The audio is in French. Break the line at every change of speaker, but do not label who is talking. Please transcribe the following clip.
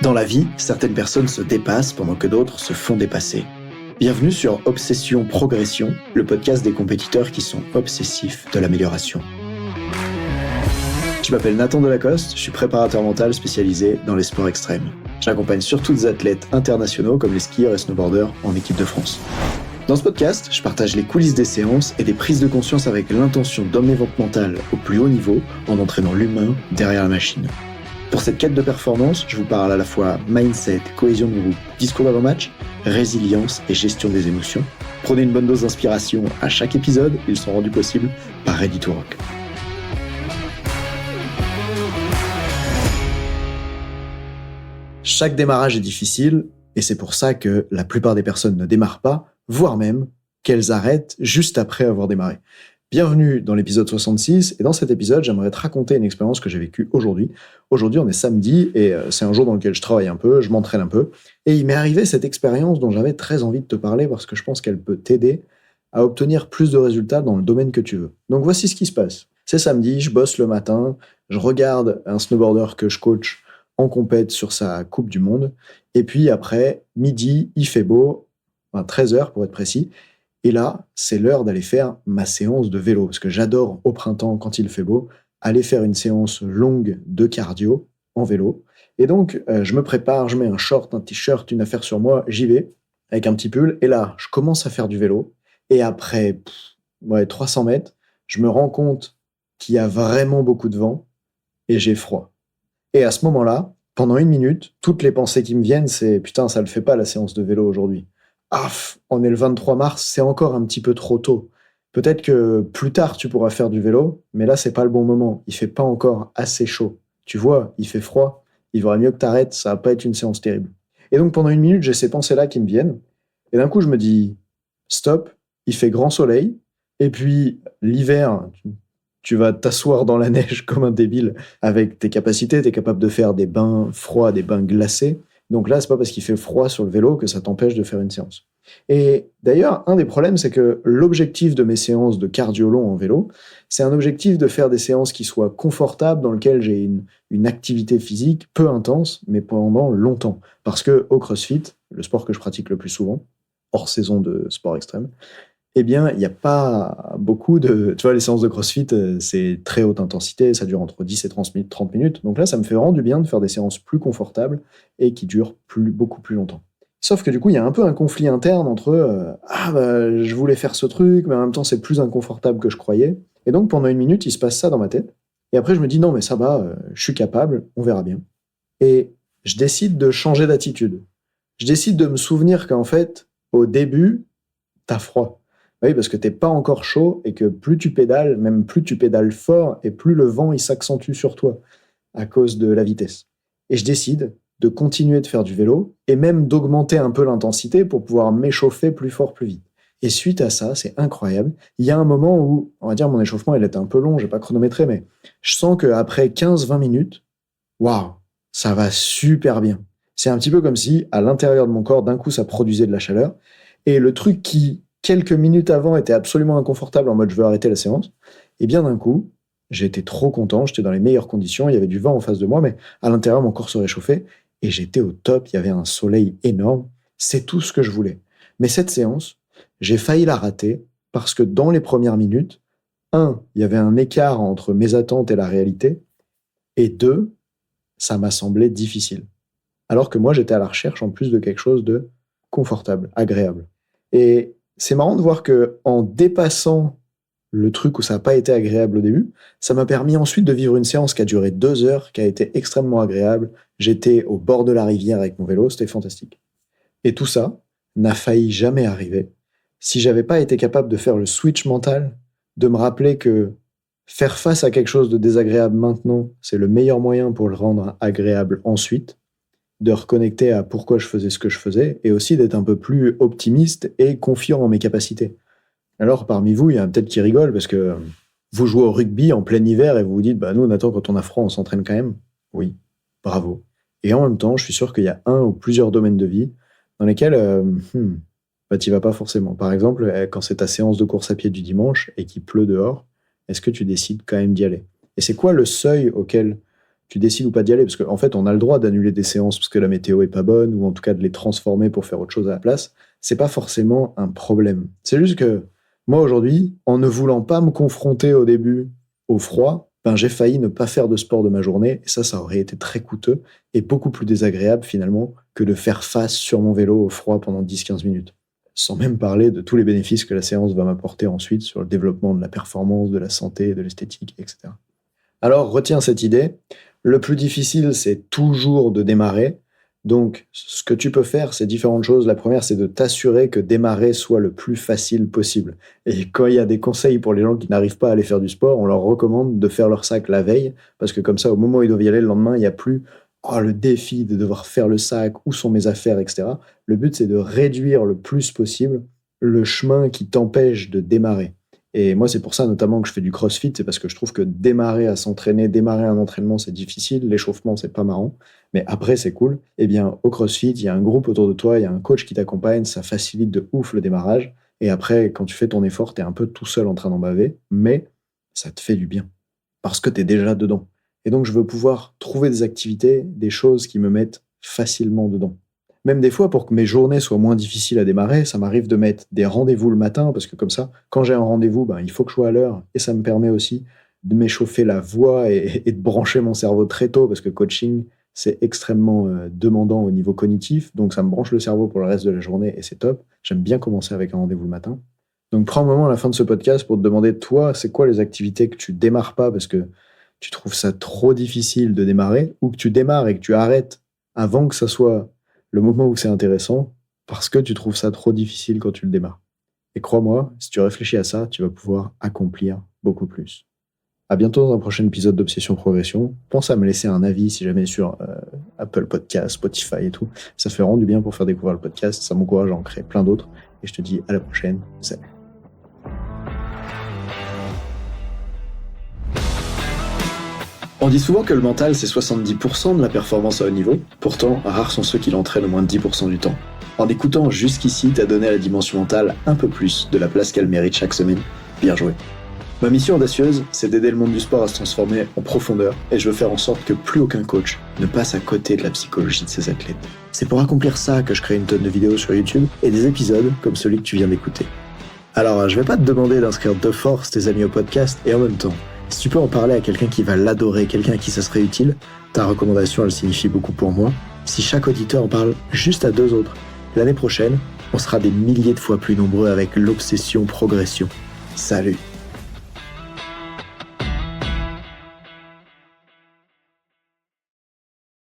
Dans la vie, certaines personnes se dépassent pendant que d'autres se font dépasser. Bienvenue sur Obsession Progression, le podcast des compétiteurs qui sont obsessifs de l'amélioration. Je m'appelle Nathan Delacoste, je suis préparateur mental spécialisé dans les sports extrêmes. J'accompagne surtout des athlètes internationaux comme les skieurs et snowboarders en équipe de France. Dans ce podcast, je partage les coulisses des séances et des prises de conscience avec l'intention d'emmener votre mental au plus haut niveau en entraînant l'humain derrière la machine. Pour cette quête de performance, je vous parle à la fois mindset, cohésion de groupe, discours d'avant-match, résilience et gestion des émotions. Prenez une bonne dose d'inspiration à chaque épisode, ils sont rendus possibles par Ready to Rock. Chaque démarrage est difficile et c'est pour ça que la plupart des personnes ne démarrent pas, voire même qu'elles arrêtent juste après avoir démarré. Bienvenue dans l'épisode 66 et dans cet épisode, j'aimerais te raconter une expérience que j'ai vécue aujourd'hui. Aujourd'hui, on est samedi et c'est un jour dans lequel je travaille un peu, je m'entraîne un peu. Et il m'est arrivé cette expérience dont j'avais très envie de te parler parce que je pense qu'elle peut t'aider à obtenir plus de résultats dans le domaine que tu veux. Donc voici ce qui se passe. C'est samedi, je bosse le matin, je regarde un snowboarder que je coach en compète sur sa Coupe du Monde. Et puis après, midi, il fait beau, 13h pour être précis. Et là, c'est l'heure d'aller faire ma séance de vélo, parce que j'adore au printemps, quand il fait beau, aller faire une séance longue de cardio en vélo. Et donc, je me prépare, je mets un short, un t-shirt, une affaire sur moi, j'y vais, avec un petit pull. Et là, je commence à faire du vélo. Et après 300 mètres, je me rends compte qu'il y a vraiment beaucoup de vent et j'ai froid. Et à ce moment-là, pendant 1 minute, toutes les pensées qui me viennent, c'est « Putain, ça le fait pas la séance de vélo aujourd'hui ». On est le 23 mars, c'est encore un petit peu trop tôt. Peut-être que plus tard, tu pourras faire du vélo, mais là, c'est pas le bon moment. Il fait pas encore assez chaud. Tu vois, il fait froid. Il vaudrait mieux que t'arrêtes, ça va pas être une séance terrible. Et donc, pendant 1 minute, j'ai ces pensées-là qui me viennent. Et d'un coup, je me dis, stop, il fait grand soleil. Et puis, l'hiver, tu vas t'asseoir dans la neige comme un débile avec tes capacités. T'es capable de faire des bains froids, des bains glacés. Donc là, c'est pas parce qu'il fait froid sur le vélo que ça t'empêche de faire une séance. Et d'ailleurs, un des problèmes, c'est que l'objectif de mes séances de cardio long en vélo, c'est un objectif de faire des séances qui soient confortables, dans lesquelles j'ai une activité physique peu intense, mais pendant longtemps. Parce que au CrossFit, le sport que je pratique le plus souvent, hors saison de sport extrême, eh bien, il n'y a pas beaucoup de... Tu vois, les séances de CrossFit, c'est très haute intensité, ça dure entre 10 et 30 minutes. Donc là, ça me fait vraiment du bien de faire des séances plus confortables et qui durent beaucoup plus longtemps. Sauf que du coup, il y a un peu un conflit interne entre je voulais faire ce truc, mais en même temps, c'est plus inconfortable que je croyais. Et donc, pendant 1 minute, il se passe ça dans ma tête. Et après, je me dis, non, mais ça va, je suis capable, on verra bien. Et je décide de changer d'attitude. Je décide de me souvenir qu'en fait, au début, t'as froid. Oui, parce que t'es pas encore chaud et que plus tu pédales, même plus tu pédales fort et plus le vent il s'accentue sur toi à cause de la vitesse. Et je décide de continuer de faire du vélo et même d'augmenter un peu l'intensité pour pouvoir m'échauffer plus fort, plus vite. Et suite à ça, c'est incroyable. Il y a un moment où, on va dire, mon échauffement, il était un peu long, j'ai pas chronométré, mais je sens qu'après 15-20 minutes, waouh, ça va super bien. C'est un petit peu comme si, à l'intérieur de mon corps, d'un coup, ça produisait de la chaleur. Et le truc qui, quelques minutes avant, était absolument inconfortable en mode je veux arrêter la séance, et bien d'un coup, j'étais trop content, j'étais dans les meilleures conditions, il y avait du vent en face de moi, mais à l'intérieur, mon corps se réchauffait, et j'étais au top, il y avait un soleil énorme, c'est tout ce que je voulais. Mais cette séance, j'ai failli la rater, parce que dans les premières minutes, 1, il y avait un écart entre mes attentes et la réalité, et 2, ça m'a semblé difficile. Alors que moi, j'étais à la recherche en plus de quelque chose de confortable, agréable. Et c'est marrant de voir que en dépassant le truc où ça n'a pas été agréable au début, ça m'a permis ensuite de vivre une séance qui a duré 2 heures, qui a été extrêmement agréable. J'étais au bord de la rivière avec mon vélo, c'était fantastique. Et tout ça n'a failli jamais arriver si j'avais pas été capable de faire le switch mental, de me rappeler que faire face à quelque chose de désagréable maintenant, c'est le meilleur moyen pour le rendre agréable ensuite, de reconnecter à pourquoi je faisais ce que je faisais, et aussi d'être un peu plus optimiste et confiant en mes capacités. Alors, parmi vous, il y en a peut-être qui rigolent, parce que vous jouez au rugby en plein hiver, et vous vous dites, nous, Nathan, quand on a froid, on s'entraîne quand même. Oui, bravo. Et en même temps, je suis sûr qu'il y a un ou plusieurs domaines de vie dans lesquels t'y vas pas forcément. Par exemple, quand c'est ta séance de course à pied du dimanche, et qu'il pleut dehors, est-ce que tu décides quand même d'y aller? Et c'est quoi le seuil auquel tu décides ou pas d'y aller, parce qu'en fait, on a le droit d'annuler des séances parce que la météo est pas bonne, ou en tout cas de les transformer pour faire autre chose à la place. C'est pas forcément un problème. C'est juste que moi, aujourd'hui, en ne voulant pas me confronter au début au froid, j'ai failli ne pas faire de sport de ma journée, et ça aurait été très coûteux et beaucoup plus désagréable finalement que de faire face sur mon vélo au froid pendant 10-15 minutes. Sans même parler de tous les bénéfices que la séance va m'apporter ensuite sur le développement de la performance, de la santé, de l'esthétique, etc. Alors, retiens cette idée. Le plus difficile, c'est toujours de démarrer. Donc, ce que tu peux faire, c'est différentes choses. La première, c'est de t'assurer que démarrer soit le plus facile possible. Et quand il y a des conseils pour les gens qui n'arrivent pas à aller faire du sport, on leur recommande de faire leur sac la veille, parce que comme ça, au moment où ils doivent y aller le lendemain, il n'y a plus le défi de devoir faire le sac, où sont mes affaires, etc. Le but, c'est de réduire le plus possible le chemin qui t'empêche de démarrer. Et moi, c'est pour ça notamment que je fais du crossfit, c'est parce que je trouve que démarrer à s'entraîner, démarrer un entraînement, c'est difficile, l'échauffement, c'est pas marrant, mais après, c'est cool. Eh bien, au crossfit, il y a un groupe autour de toi, il y a un coach qui t'accompagne, ça facilite de ouf le démarrage, et après, quand tu fais ton effort, t'es un peu tout seul en train d'en baver, mais ça te fait du bien, parce que t'es déjà dedans. Et donc, je veux pouvoir trouver des activités, des choses qui me mettent facilement dedans. Même des fois, pour que mes journées soient moins difficiles à démarrer, ça m'arrive de mettre des rendez-vous le matin, parce que comme ça, quand j'ai un rendez-vous, il faut que je sois à l'heure, et ça me permet aussi de m'échauffer la voix et de brancher mon cerveau très tôt, parce que coaching, c'est extrêmement demandant au niveau cognitif, donc ça me branche le cerveau pour le reste de la journée, et c'est top. J'aime bien commencer avec un rendez-vous le matin. Donc prends un moment à la fin de ce podcast pour te demander, toi, c'est quoi les activités que tu démarres pas, parce que tu trouves ça trop difficile de démarrer, ou que tu démarres et que tu arrêtes avant que ça soit le moment où c'est intéressant, parce que tu trouves ça trop difficile quand tu le démarres. Et crois-moi, si tu réfléchis à ça, tu vas pouvoir accomplir beaucoup plus. À bientôt dans un prochain épisode d'Obsession Progression. Pense à me laisser un avis si jamais sur Apple Podcasts, Spotify et tout. Ça fait vraiment du bien pour faire découvrir le podcast, ça m'encourage à en créer plein d'autres. Et je te dis à la prochaine. Salut. On dit souvent que le mental, c'est 70% de la performance à haut niveau. Pourtant, rares sont ceux qui l'entraînent au moins de 10% du temps. En écoutant jusqu'ici, t'as donné à la dimension mentale un peu plus de la place qu'elle mérite chaque semaine. Bien joué. Ma mission audacieuse, c'est d'aider le monde du sport à se transformer en profondeur, et je veux faire en sorte que plus aucun coach ne passe à côté de la psychologie de ses athlètes. C'est pour accomplir ça que je crée une tonne de vidéos sur YouTube et des épisodes comme celui que tu viens d'écouter. Alors, je vais pas te demander d'inscrire de force tes amis au podcast, et en même temps, si tu peux en parler à quelqu'un qui va l'adorer, quelqu'un à qui ça serait utile, ta recommandation, elle signifie beaucoup pour moi. Si chaque auditeur en parle juste à 2 autres, l'année prochaine, on sera des milliers de fois plus nombreux avec l'obsession progression. Salut!